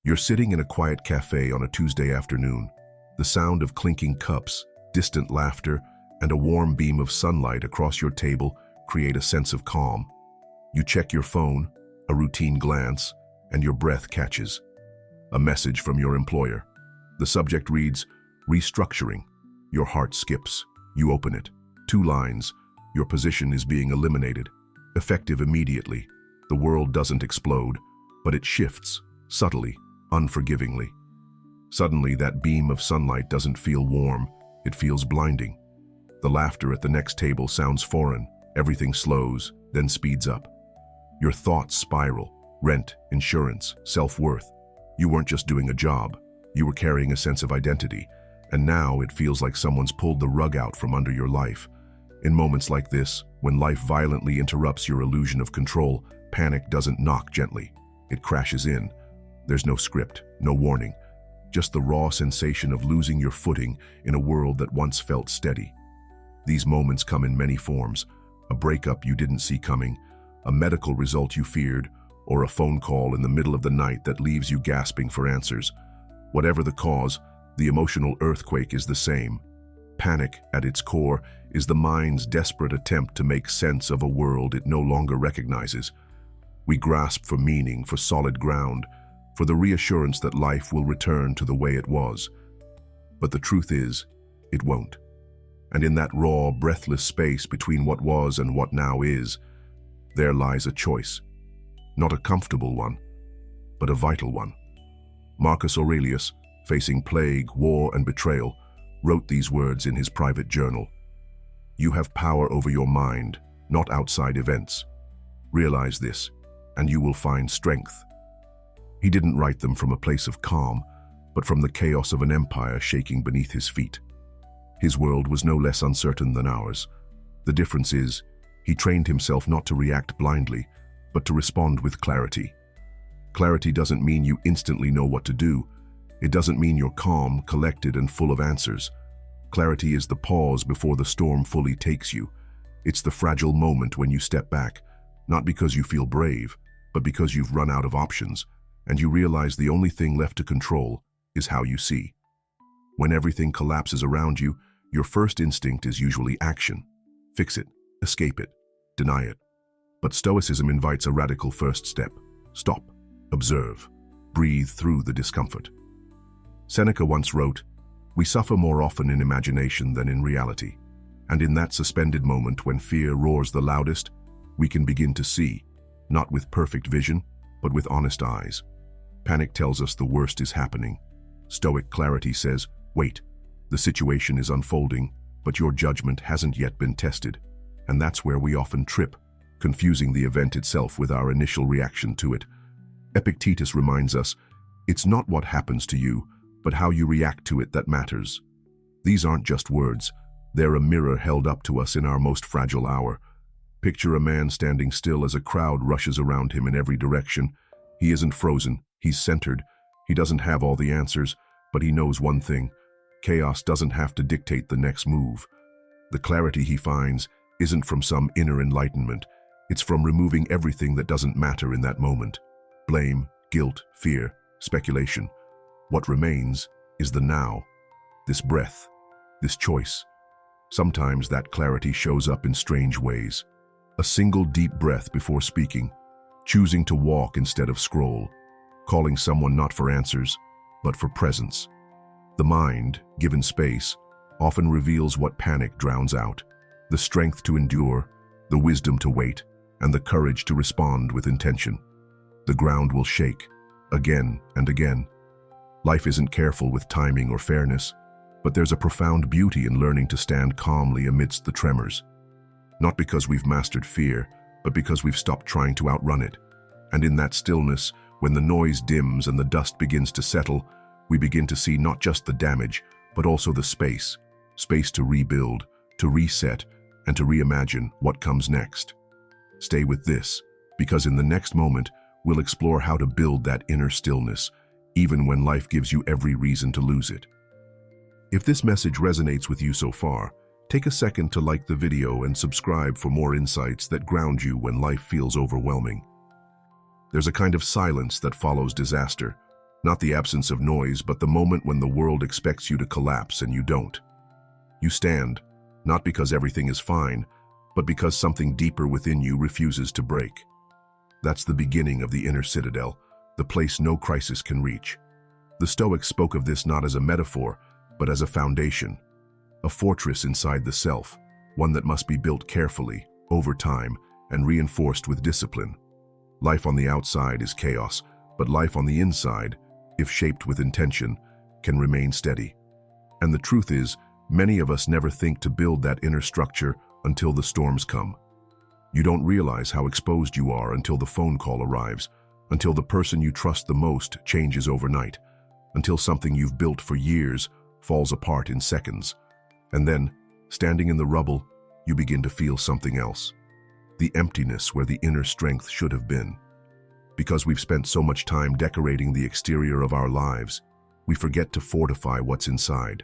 You're sitting in a quiet cafe on a Tuesday afternoon. The sound of clinking cups, distant laughter, and a warm beam of sunlight across your table create a sense of calm. You check your phone, a routine glance, and your breath catches. A message from your employer. The subject reads, "Restructuring." Your heart skips. You open it. 2 lines. Your position is being eliminated. Effective immediately. The world doesn't explode, but it shifts, subtly, unforgivingly. Suddenly, that beam of sunlight doesn't feel warm, it feels blinding. The laughter at the next table sounds foreign, everything slows, then speeds up. Your thoughts spiral, rent, insurance, self-worth. You weren't just doing a job, you were carrying a sense of identity, and now it feels like someone's pulled the rug out from under your life. In moments like this, when life violently interrupts your illusion of control, panic doesn't knock gently, it crashes in. There's no script, no warning, just the raw sensation of losing your footing in a world that once felt steady. These moments come in many forms: a breakup you didn't see coming, a medical result you feared, or a phone call in the middle of the night that leaves you gasping for answers. Whatever the cause, the emotional earthquake is the same. Panic, at its core, is the mind's desperate attempt to make sense of a world it no longer recognizes. We grasp for meaning, for solid ground, for the reassurance that life will return to the way it was. But the truth is, it won't. And in that raw, breathless space between what was and what now is, there lies a choice. Not a comfortable one, but a vital one. Marcus Aurelius, facing plague, war, and betrayal, wrote these words in his private journal. "You have power over your mind, not outside events. Realize this, and you will find strength." He didn't write them from a place of calm, but from the chaos of an empire shaking beneath his feet. His world was no less uncertain than ours. The difference is, he trained himself not to react blindly, but to respond with clarity. Clarity doesn't mean you instantly know what to do. It doesn't mean you're calm, collected, and full of answers. Clarity is the pause before the storm fully takes you. It's the fragile moment when you step back, not because you feel brave, but because you've run out of options, and you realize the only thing left to control is how you see. When everything collapses around you, your first instinct is usually action. Fix it, escape it, deny it. But Stoicism invites a radical first step. Stop, observe, breathe through the discomfort. Seneca once wrote, "We suffer more often in imagination than in reality." And in that suspended moment when fear roars the loudest, we can begin to see, not with perfect vision, but with honest eyes. Panic tells us the worst is happening. Stoic clarity says, wait, the situation is unfolding, but your judgment hasn't yet been tested. And that's where we often trip, confusing the event itself with our initial reaction to it. Epictetus reminds us, it's not what happens to you, but how you react to it that matters. These aren't just words, they're a mirror held up to us in our most fragile hour. Picture a man standing still as a crowd rushes around him in every direction. He isn't frozen, he's centered. He doesn't have all the answers, but he knows one thing: chaos doesn't have to dictate the next move. The clarity he finds isn't from some inner enlightenment, it's from removing everything that doesn't matter in that moment. Blame, guilt, fear, speculation. What remains is the now, this breath, this choice. Sometimes that clarity shows up in strange ways. A single deep breath before speaking, choosing to walk instead of scroll, calling someone not for answers, but for presence. The mind, given space, often reveals what panic drowns out: the strength to endure, the wisdom to wait, and the courage to respond with intention. The ground will shake, again and again. Life isn't careful with timing or fairness, but there's a profound beauty in learning to stand calmly amidst the tremors. Not because we've mastered fear, but because we've stopped trying to outrun it. And in that stillness, when the noise dims and the dust begins to settle, we begin to see not just the damage, but also the space. Space to rebuild, to reset, and to reimagine what comes next. Stay with this, because in the next moment, we'll explore how to build that inner stillness, even when life gives you every reason to lose it. If this message resonates with you so far, take a second to like the video and subscribe for more insights that ground you when life feels overwhelming. There's a kind of silence that follows disaster, Not the absence of noise, but the moment when the world expects you to collapse and you don't. You stand, not because everything is fine, but because something deeper within you refuses to break. That's the beginning of the inner citadel, the place no crisis can reach. The Stoics spoke of this not as a metaphor, but as a foundation, a fortress inside the self, one that must be built carefully, over time, and reinforced with discipline. Life on the outside is chaos, but life on the inside, if shaped with intention, can remain steady. And the truth is, many of us never think to build that inner structure until the storms come. You don't realize how exposed you are until the phone call arrives, until the person you trust the most changes overnight, until something you've built for years falls apart in seconds. And then, standing in the rubble, you begin to feel something else. The emptiness where the inner strength should have been. Because we've spent so much time decorating the exterior of our lives, we forget to fortify what's inside.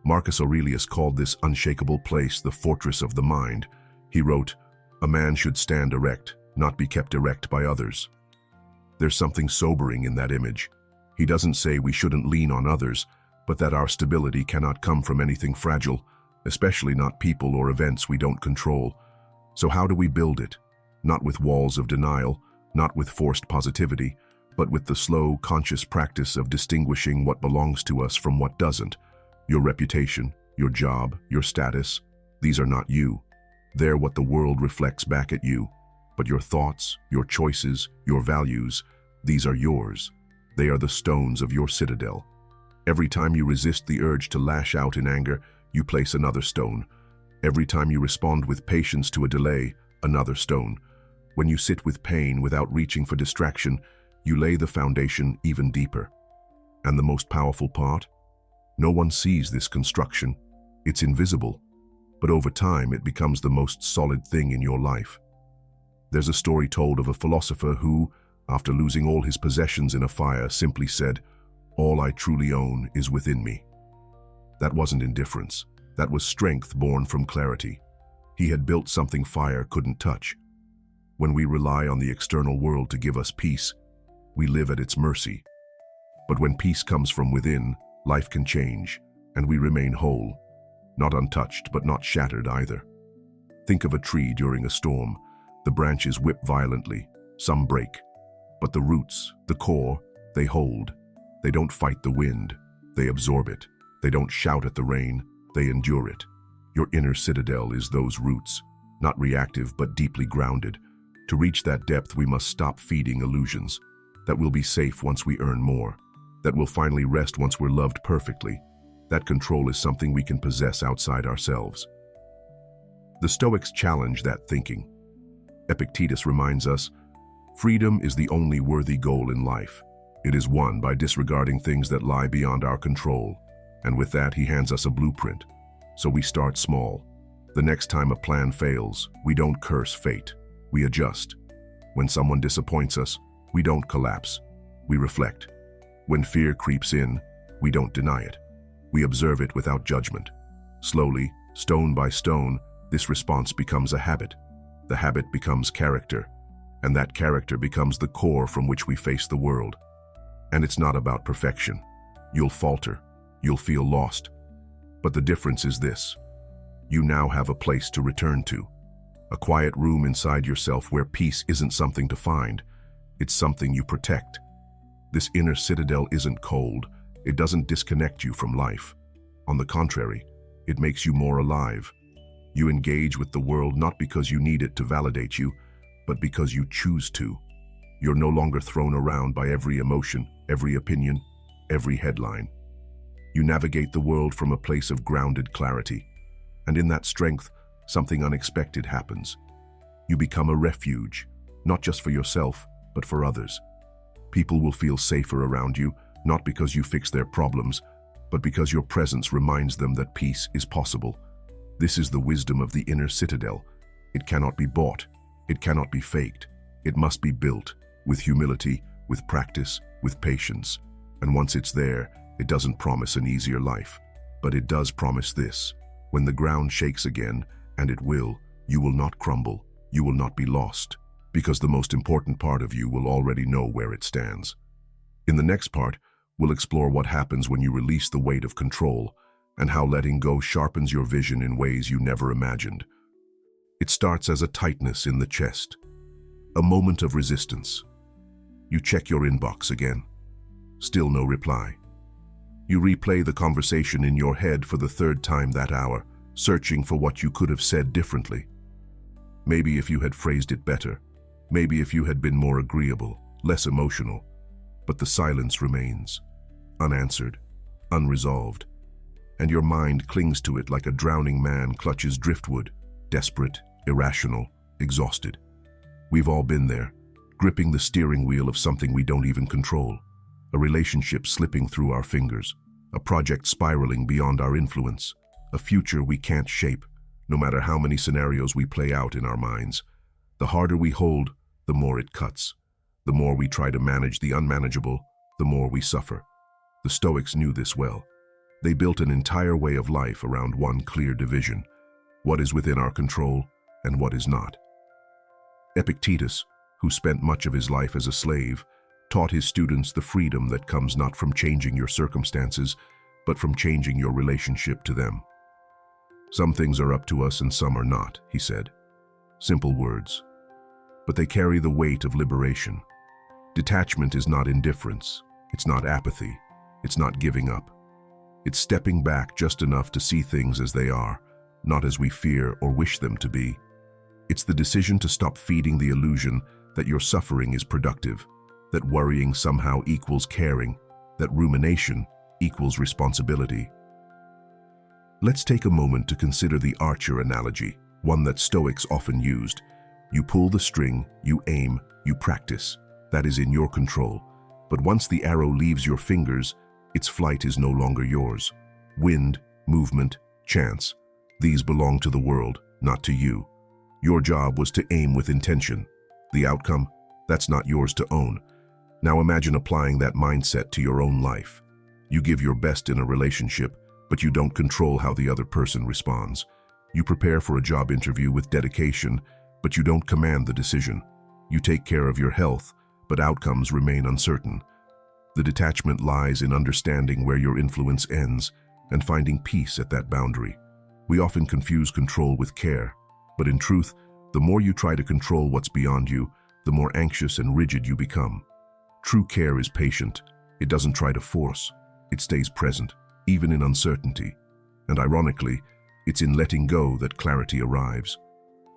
Marcus Aurelius called this unshakable place the fortress of the mind. He wrote, "A man should stand erect, not be kept erect by others." There's something sobering in that image. He doesn't say we shouldn't lean on others, but that our stability cannot come from anything fragile, especially not people or events we don't control. So how do we build it? Not with walls of denial, not with forced positivity, but with the slow, conscious practice of distinguishing what belongs to us from what doesn't. Your reputation, your job, your status, these are not you. They're what the world reflects back at you. But your thoughts, your choices, your values, these are yours. They are the stones of your citadel. Every time you resist the urge to lash out in anger, you place another stone. Every time you respond with patience to a delay, another stone. When you sit with pain without reaching for distraction, you lay the foundation even deeper. And the most powerful part? No one sees this construction. It's invisible. But over time, it becomes the most solid thing in your life. There's a story told of a philosopher who, after losing all his possessions in a fire, simply said, "All I truly own is within me." That wasn't indifference. That was strength born from clarity. He had built something fire couldn't touch. When we rely on the external world to give us peace, we live at its mercy. But when peace comes from within, life can change, and we remain whole. Not untouched, but not shattered either. Think of a tree during a storm. The branches whip violently, some break. But the roots, the core, they hold. They don't fight the wind, they absorb it. They don't shout at the rain, they endure it. Your inner citadel is those roots, not reactive but deeply grounded. To reach that depth, we must stop feeding illusions. That we'll be safe once we earn more. That we'll finally rest once we're loved perfectly. That control is something we can possess outside ourselves. The Stoics challenge that thinking. Epictetus reminds us, freedom is the only worthy goal in life. It is won by disregarding things that lie beyond our control. And with that, he hands us a blueprint. So we start small. The next time a plan fails, we don't curse fate. We adjust. When someone disappoints us, we don't collapse. We reflect. When fear creeps in, we don't deny it. We observe it without judgment. Slowly, stone by stone, this response becomes a habit. The habit becomes character, and that character becomes the core from which we face the world. And it's not about perfection. You'll falter. You'll feel lost. But the difference is this. You now have a place to return to. A quiet room inside yourself where peace isn't something to find. It's something you protect. This inner citadel isn't cold. It doesn't disconnect you from life. On the contrary, it makes you more alive. You engage with the world not because you need it to validate you, but because you choose to. You're no longer thrown around by every emotion, every opinion, every headline. You navigate the world from a place of grounded clarity. And in that strength, something unexpected happens. You become a refuge, not just for yourself, but for others. People will feel safer around you, not because you fix their problems, but because your presence reminds them that peace is possible. This is the wisdom of the inner citadel. It cannot be bought. It cannot be faked. It must be built with humility, with practice, with patience. And once it's there, it doesn't promise an easier life, but it does promise this. When the ground shakes again, and it will, you will not crumble. You will not be lost, because the most important part of you will already know where it stands. In the next part, we'll explore what happens when you release the weight of control and how letting go sharpens your vision in ways you never imagined. It starts as a tightness in the chest, a moment of resistance. You check your inbox again. Still no reply. You replay the conversation in your head for the third time that hour, searching for what you could have said differently. Maybe if you had phrased it better, maybe if you had been more agreeable, less emotional, but the silence remains, unanswered, unresolved, and your mind clings to it like a drowning man clutches driftwood, desperate, irrational, exhausted. We've all been there, gripping the steering wheel of something we don't even control, a relationship slipping through our fingers, a project spiraling beyond our influence, a future we can't shape, no matter how many scenarios we play out in our minds. The harder we hold, the more it cuts. The more we try to manage the unmanageable, the more we suffer. The Stoics knew this well. They built an entire way of life around one clear division: what is within our control and what is not. Epictetus, who spent much of his life as a slave, taught his students the freedom that comes not from changing your circumstances, but from changing your relationship to them. Some things are up to us and some are not, he said. Simple words, but they carry the weight of liberation. Detachment is not indifference, it's not apathy, it's not giving up. It's stepping back just enough to see things as they are, not as we fear or wish them to be. It's the decision to stop feeding the illusion that your suffering is productive, that worrying somehow equals caring, that rumination equals responsibility. Let's take a moment to consider the archer analogy, one that Stoics often used. You pull the string, you aim, you practice. That is in your control. But once the arrow leaves your fingers, its flight is no longer yours. Wind, movement, chance, these belong to the world, not to you. Your job was to aim with intention. The outcome, that's not yours to own. Now imagine applying that mindset to your own life. You give your best in a relationship, but you don't control how the other person responds. You prepare for a job interview with dedication, but you don't command the decision. You take care of your health, but outcomes remain uncertain. The detachment lies in understanding where your influence ends and finding peace at that boundary. We often confuse control with care, but in truth, the more you try to control what's beyond you, the more anxious and rigid you become. True care is patient. It doesn't try to force. It stays present, even in uncertainty. And ironically, it's in letting go that clarity arrives.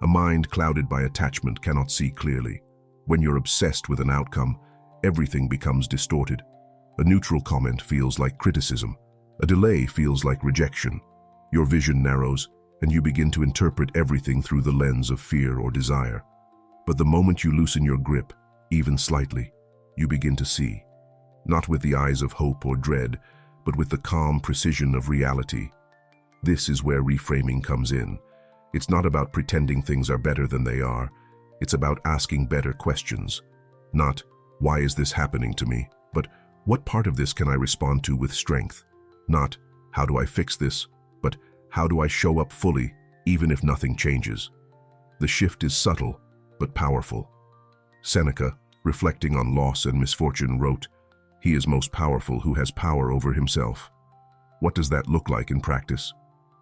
A mind clouded by attachment cannot see clearly. When you're obsessed with an outcome, everything becomes distorted. A neutral comment feels like criticism. A delay feels like rejection. Your vision narrows, and you begin to interpret everything through the lens of fear or desire. But the moment you loosen your grip, even slightly, you begin to see. Not with the eyes of hope or dread, but with the calm precision of reality. This is where reframing comes in. It's not about pretending things are better than they are. It's about asking better questions. Not, why is this happening to me? But, what part of this can I respond to with strength? Not, how do I fix this? But, how do I show up fully, even if nothing changes? The shift is subtle, but powerful. Seneca, reflecting on loss and misfortune, wrote, "He is most powerful who has power over himself." What does that look like in practice?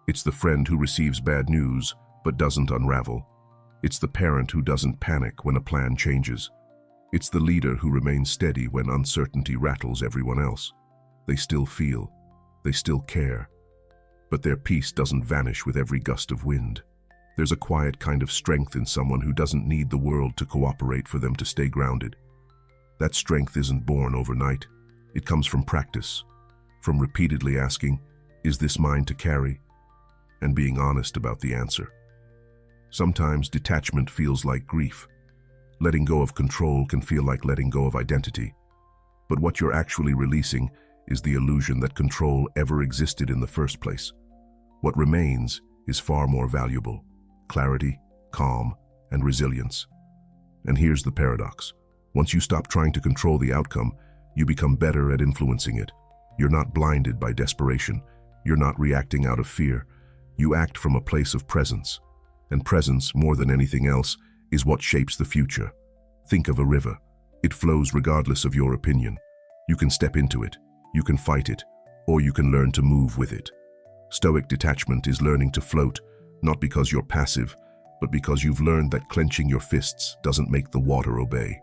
It's the friend who receives bad news, but doesn't unravel. It's the parent who doesn't panic when a plan changes. It's the leader who remains steady when uncertainty rattles everyone else. They still feel, they still care, but their peace doesn't vanish with every gust of wind. There's a quiet kind of strength in someone who doesn't need the world to cooperate for them to stay grounded. That strength isn't born overnight. It comes from practice, from repeatedly asking, is this mine to carry? And being honest about the answer. Sometimes detachment feels like grief. Letting go of control can feel like letting go of identity. But what you're actually releasing is the illusion that control ever existed in the first place. What remains is far more valuable: clarity, calm, and resilience. And here's the paradox. Once you stop trying to control the outcome, you become better at influencing it. You're not blinded by desperation. You're not reacting out of fear. You act from a place of presence. And presence, more than anything else, is what shapes the future. Think of a river. It flows regardless of your opinion. You can step into it, you can fight it, or you can learn to move with it. Stoic detachment is learning to float, not because you're passive, but because you've learned that clenching your fists doesn't make the water obey.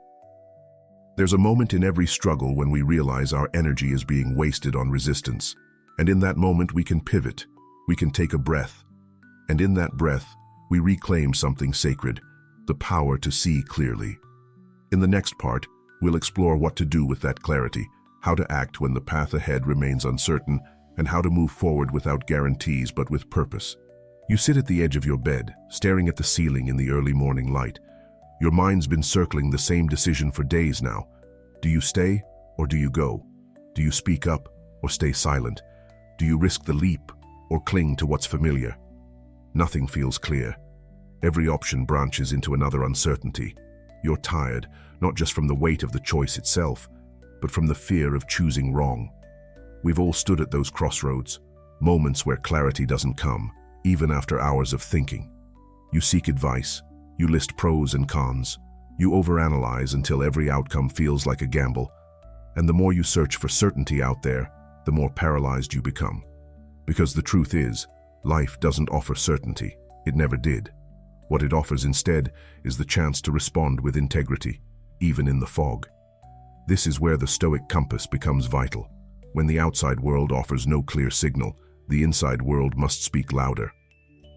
There's a moment in every struggle when we realize our energy is being wasted on resistance. And in that moment we can pivot, we can take a breath. And in that breath, we reclaim something sacred, the power to see clearly. In the next part, we'll explore what to do with that clarity, how to act when the path ahead remains uncertain, and how to move forward without guarantees but with purpose. You sit at the edge of your bed, staring at the ceiling in the early morning light. Your mind's been circling the same decision for days now. Do you stay or do you go? Do you speak up or stay silent? Do you risk the leap or cling to what's familiar? Nothing feels clear. Every option branches into another uncertainty. You're tired, not just from the weight of the choice itself, but from the fear of choosing wrong. We've all stood at those crossroads, moments where clarity doesn't come, even after hours of thinking. You seek advice, you list pros and cons, you overanalyze until every outcome feels like a gamble, and the more you search for certainty out there, the more paralyzed you become. Because the truth is, life doesn't offer certainty. It never did. What it offers instead is the chance to respond with integrity, even in the fog. This is where the Stoic compass becomes vital. When the outside world offers no clear signal, the inside world must speak louder.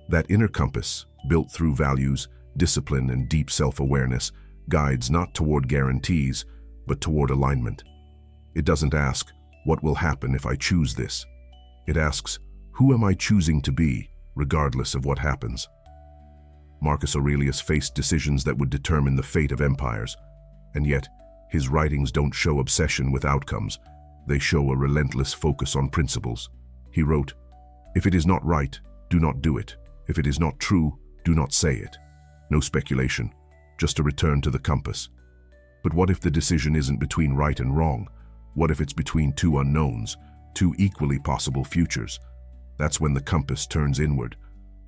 That inner compass, built through values, discipline, and deep self-awareness, guides not toward guarantees, but toward alignment. It doesn't ask, what will happen if I choose this? It asks, who am I choosing to be, regardless of what happens? Marcus Aurelius faced decisions that would determine the fate of empires, and yet, his writings don't show obsession with outcomes. They show a relentless focus on principles. He wrote, "If it is not right, do not do it. If it is not true, do not say it." No speculation, just a return to the compass. But what if the decision isn't between right and wrong? What if it's between two unknowns, two equally possible futures? That's when the compass turns inward,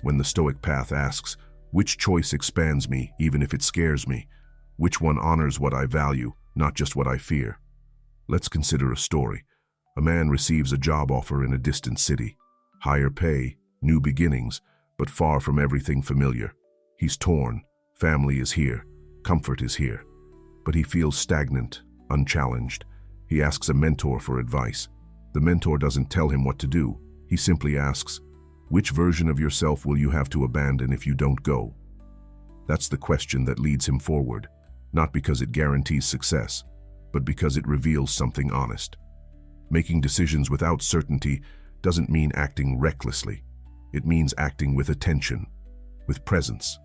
when the Stoic path asks, which choice expands me even if it scares me? Which one honors what I value, not just what I fear? Let's consider a story. A man receives a job offer in a distant city. Higher pay, new beginnings, but far from everything familiar. He's torn. Family is here. Comfort is here. But he feels stagnant, unchallenged. He asks a mentor for advice. The mentor doesn't tell him what to do. He simply asks, which version of yourself will you have to abandon if you don't go? That's the question that leads him forward, not because it guarantees success, but because it reveals something honest. Making decisions without certainty doesn't mean acting recklessly. It means acting with attention, with presence,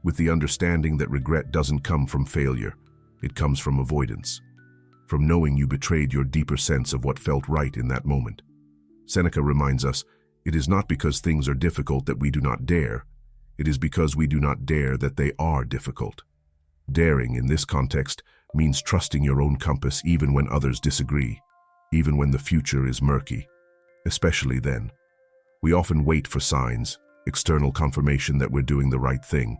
with the understanding that regret doesn't come from failure. It comes from avoidance, from knowing you betrayed your deeper sense of what felt right in that moment. Seneca reminds us, it is not because things are difficult that we do not dare. It is because we do not dare that they are difficult. Daring, in this context, means trusting your own compass even when others disagree, even when the future is murky. Especially then. We often wait for signs, external confirmation that we're doing the right thing.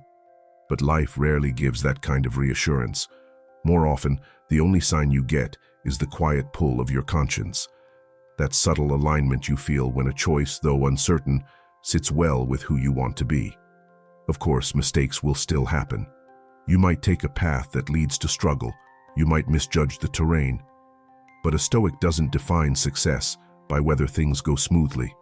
But life rarely gives that kind of reassurance. More often, the only sign you get is the quiet pull of your conscience. That subtle alignment you feel when a choice, though uncertain, sits well with who you want to be. Of course, mistakes will still happen. You might take a path that leads to struggle. You might misjudge the terrain. But a Stoic doesn't define success by whether things go smoothly.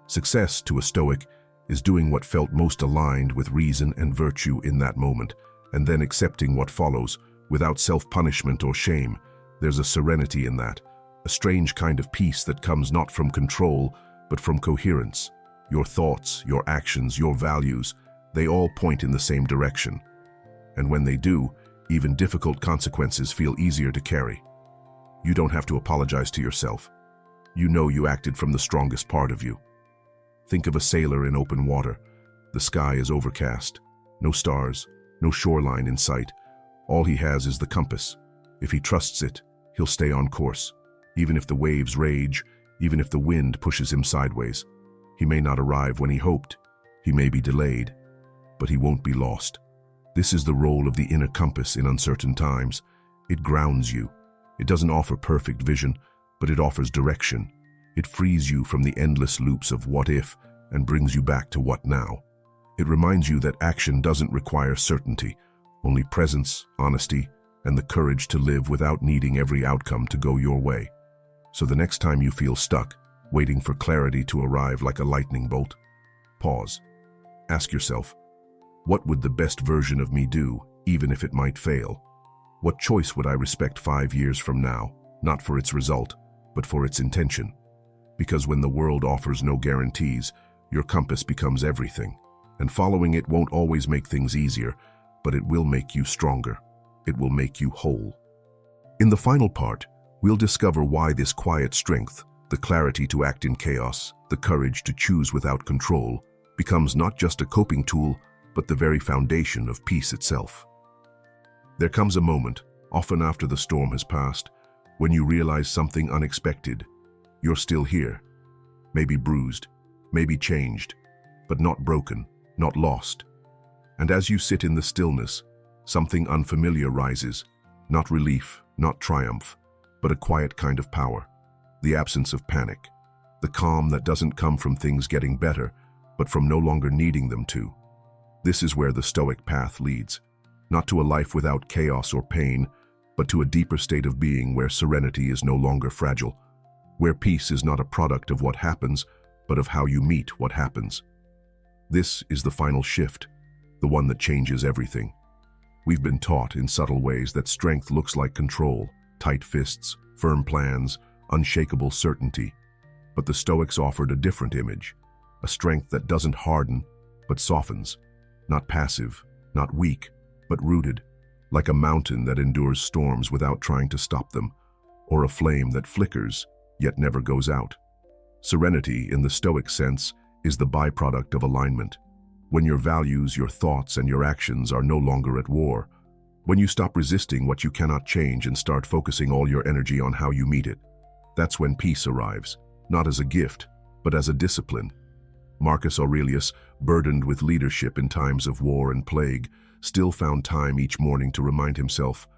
Success, to a Stoic, is doing what felt most aligned with reason and virtue in that moment, and then accepting what follows, without self-punishment or shame. There's a serenity in that, a strange kind of peace that comes not from control, but from coherence. Your thoughts, your actions, your values, they all point in the same direction. And when they do, even difficult consequences feel easier to carry. You don't have to apologize to yourself. You know you acted from the strongest part of you. Think of a sailor in open water. The sky is overcast. No stars, no shoreline in sight. All he has is the compass. If he trusts it, he'll stay on course. Even if the waves rage, even if the wind pushes him sideways. He may not arrive when he hoped. He may be delayed, but he won't be lost. This is the role of the inner compass in uncertain times. It grounds you. It doesn't offer perfect vision, but it offers direction. It frees you from the endless loops of what if and brings you back to what now. It reminds you that action doesn't require certainty, only presence, honesty, and the courage to live without needing every outcome to go your way. So the next time you feel stuck, waiting for clarity to arrive like a lightning bolt, pause. Ask yourself, what would the best version of me do, even if it might fail? What choice would I respect 5 years from now, not for its result, but for its intention? Because when the world offers no guarantees, your compass becomes everything, and following it won't always make things easier, but it will make you stronger. It will make you whole. In the final part, we'll discover why this quiet strength, the clarity to act in chaos, the courage to choose without control, becomes not just a coping tool, but the very foundation of peace itself. There comes a moment, often after the storm has passed, when you realize something unexpected. You're still here, maybe bruised, maybe changed, but not broken, not lost. And as you sit in the stillness, something unfamiliar rises, not relief, not triumph, but a quiet kind of power, the absence of panic, the calm that doesn't come from things getting better, but from no longer needing them to. This is where the Stoic path leads, not to a life without chaos or pain, but to a deeper state of being where serenity is no longer fragile, where peace is not a product of what happens, but of how you meet what happens. This is the final shift, the one that changes everything. We've been taught in subtle ways that strength looks like control, tight fists, firm plans, unshakable certainty. But the Stoics offered a different image, a strength that doesn't harden, but softens, not passive, not weak, but rooted, like a mountain that endures storms without trying to stop them, or a flame that flickers, yet never goes out. Serenity, in the Stoic sense, is the byproduct of alignment. When your values, your thoughts, and your actions are no longer at war, when you stop resisting what you cannot change and start focusing all your energy on how you meet it, that's when peace arrives, not as a gift, but as a discipline. Marcus Aurelius, burdened with leadership in times of war and plague, still found time each morning to remind himself,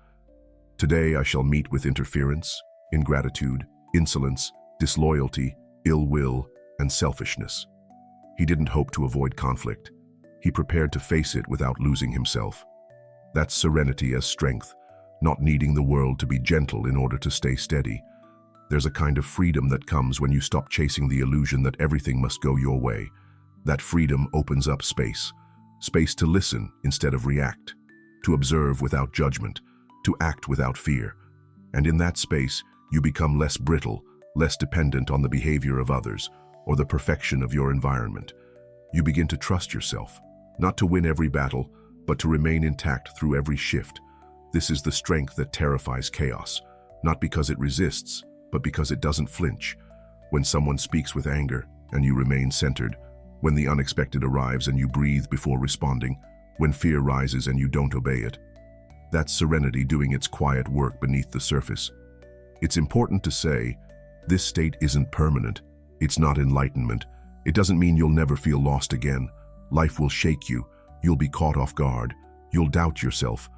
"Today I shall meet with interference, ingratitude, insolence, disloyalty, ill will, and selfishness." He didn't hope to avoid conflict. He prepared to face it without losing himself. That's serenity as strength, not needing the world to be gentle in order to stay steady. There's a kind of freedom that comes when you stop chasing the illusion that everything must go your way. That freedom opens up space to listen instead of react, to observe without judgment, to act without fear. And in that space, you become less brittle, less dependent on the behavior of others or the perfection of your environment. You begin to trust yourself, not to win every battle, but to remain intact through every shift. This is the strength that terrifies chaos, not because it resists, but because it doesn't flinch. When someone speaks with anger and you remain centered, when the unexpected arrives and you breathe before responding, when fear rises and you don't obey it, that's serenity doing its quiet work beneath the surface. It's important to say, this state isn't permanent. It's not enlightenment. It doesn't mean you'll never feel lost again. Life will shake you. You'll be caught off guard. You'll doubt yourself.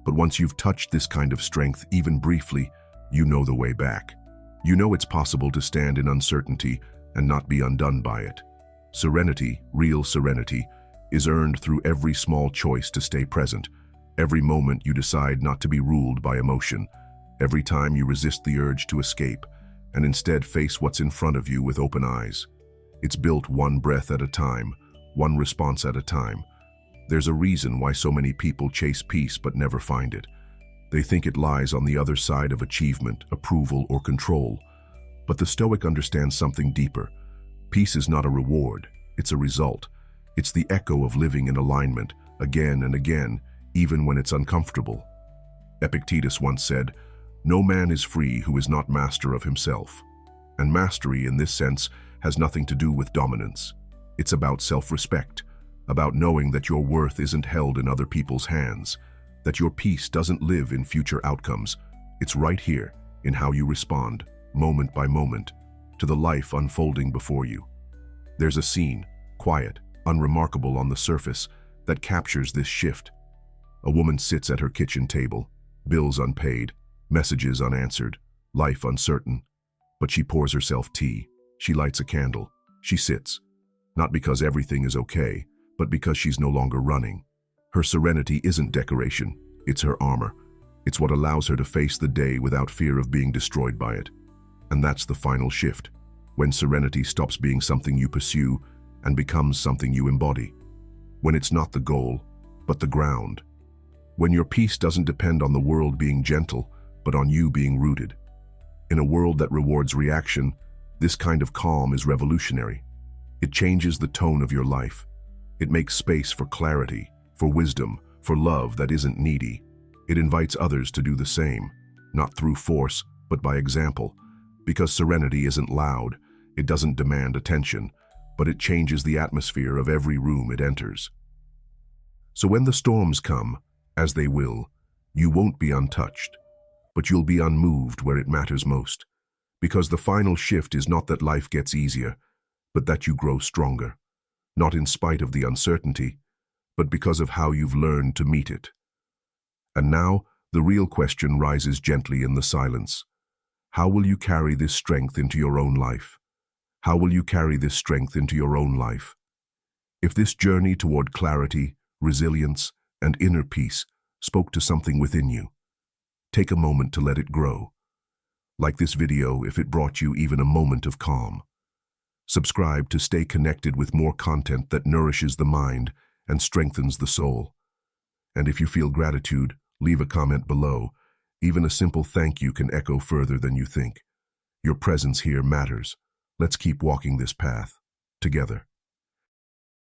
But once you've touched this kind of strength, even briefly, you know the way back. You know it's possible to stand in uncertainty and not be undone by it. Serenity, real serenity, is earned through every small choice to stay present, every moment you decide not to be ruled by emotion, every time you resist the urge to escape and instead face what's in front of you with open eyes. It's built one breath at a time, one response at a time. There's a reason why so many people chase peace but never find it. They think it lies on the other side of achievement, approval, or control. But the Stoic understands something deeper. Peace is not a reward, it's a result. It's the echo of living in alignment, again and again, even when it's uncomfortable. Epictetus once said, "No man is free who is not master of himself." And mastery, in this sense, has nothing to do with dominance. It's about self-respect, about knowing that your worth isn't held in other people's hands, that your peace doesn't live in future outcomes. It's right here, in how you respond, moment by moment, to the life unfolding before you. There's a scene, quiet, unremarkable on the surface, that captures this shift. A woman sits at her kitchen table, bills unpaid, Messages unanswered, life uncertain. But she pours herself tea. She lights a candle. She sits. Not because everything is okay, but because she's no longer running. Her serenity isn't decoration, it's her armor. It's what allows her to face the day without fear of being destroyed by it. And that's the final shift, when serenity stops being something you pursue and becomes something you embody. When it's not the goal, but the ground. When your peace doesn't depend on the world being gentle, but on you being rooted. In a world that rewards reaction, this kind of calm is revolutionary. It changes the tone of your life. It makes space for clarity, for wisdom, for love that isn't needy. It invites others to do the same, not through force, but by example. Because serenity isn't loud, it doesn't demand attention, but it changes the atmosphere of every room it enters. So when the storms come, as they will, you won't be untouched, but you'll be unmoved where it matters most. Because the final shift is not that life gets easier, but that you grow stronger. Not in spite of the uncertainty, but because of how you've learned to meet it. And now, the real question rises gently in the silence. How will you carry this strength into your own life? How will you carry this strength into your own life? If this journey toward clarity, resilience, and inner peace spoke to something within you, take a moment to let it grow. Like this video if it brought you even a moment of calm. Subscribe to stay connected with more content that nourishes the mind and strengthens the soul. And if you feel gratitude, leave a comment below. Even a simple thank you can echo further than you think. Your presence here matters. Let's keep walking this path together.